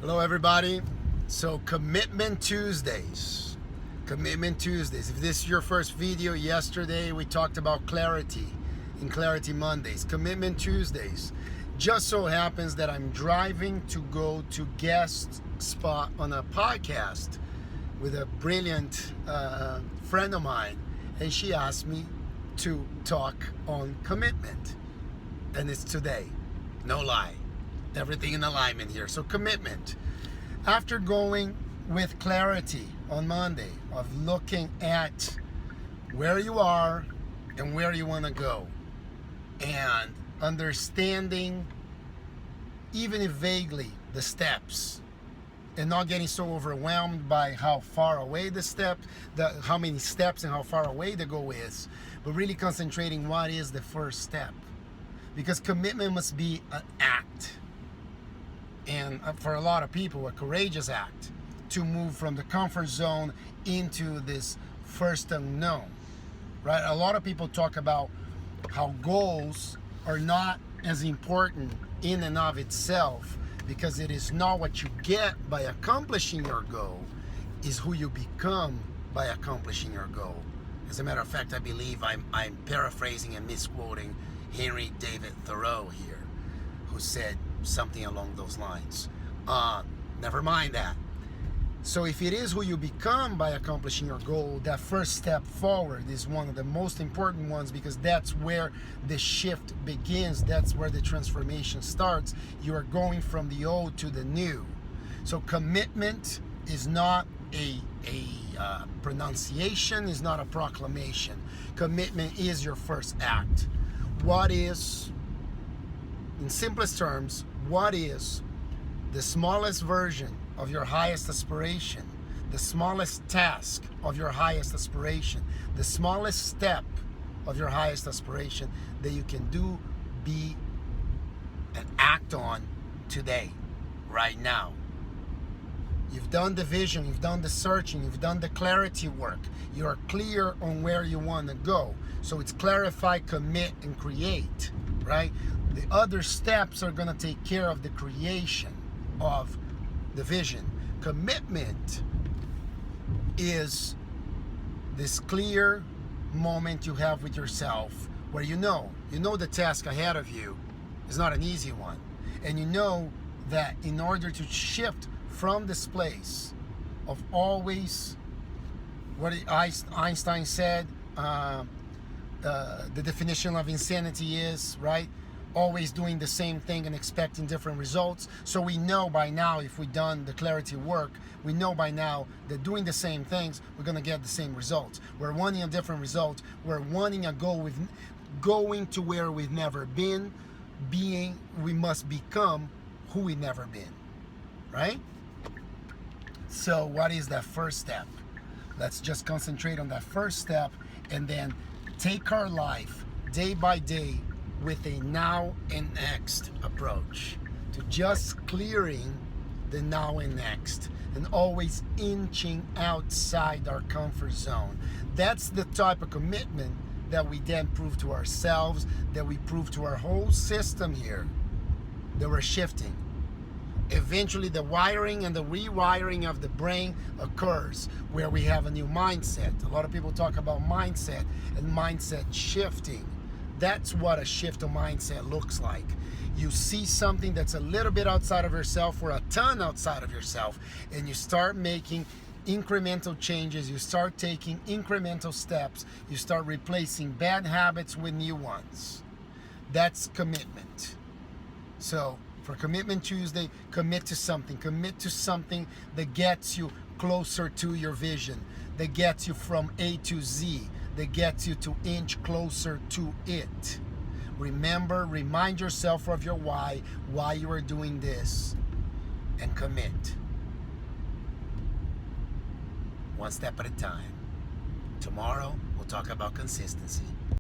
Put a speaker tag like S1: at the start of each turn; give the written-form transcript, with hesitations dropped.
S1: Hello everybody. So Commitment Tuesdays. Commitment Tuesdays. If this is your first video, yesterday we talked about clarity in Clarity Mondays. Commitment Tuesdays. Just so happens that I'm driving to go to guest spot on a podcast with a brilliant friend of mine, and she asked me to talk on commitment. And it's today. No lie. Everything in alignment here. So commitment. After going with clarity on Monday of looking at where you are and where you want to go, and understanding, even if vaguely, the steps, and not getting so overwhelmed by how far away how many steps and how far away the goal is, but really concentrating what is the first step. Because commitment must be an act. And for a lot of people, a courageous act to move from the comfort zone into this first unknown, right? A lot of people talk about how goals are not as important in and of itself, because it is not what you get by accomplishing your goal, is who you become by accomplishing your goal. As a matter of fact, I believe I'm paraphrasing and misquoting Henry David Thoreau here, who said something along those lines. Never mind that. So if it is who you become by accomplishing your goal, that first step forward is one of the most important ones, because that's where the shift begins. That's where the transformation starts. You are going from the old to the new. So commitment is not a pronunciation, is not a proclamation. Commitment is your first act. What is, in simplest terms, what is the smallest version of your highest aspiration, the smallest task of your highest aspiration, the smallest step of your highest aspiration that you can do, be, and act on today, right now? You've done the vision, you've done the searching, you've done the clarity work. You are clear on where you want to go. So it's clarify, commit, and create, right? The other steps are going to take care of the creation of the vision. Commitment is this clear moment you have with yourself where you know the task ahead of you is not an easy one. And you know that in order to shift from this place of always, what Einstein said, the definition of insanity is, right? Always doing the same thing and expecting different results. So we know by now, if we've done the clarity work, we know by now that doing the same things, we're going to get the same results. We're wanting a different result. We're wanting a goal with going to where we've never been. We must become who we've never been, right? So what is that first step? Let's just concentrate on that first step, and then take our life day by day with a now and next approach to just clearing the now and next, and always inching outside our comfort zone. That's the type of commitment that we then prove to ourselves, that we prove to our whole system here, that we're shifting. Eventually the wiring and the rewiring of the brain occurs where we have a new mindset. A lot of people talk about mindset and mindset shifting. That's what a shift of mindset looks like. You see something that's a little bit outside of yourself, or a ton outside of yourself, and you start making incremental changes. You start taking incremental steps. You start replacing bad habits with new ones. That's commitment. So for Commitment Tuesday, commit to something. Commit to something that gets you closer to your vision, that gets you from A to Z, that gets you to inch closer to it. Remember, remind yourself of your why you are doing this, and commit. One step at a time. Tomorrow, we'll talk about consistency.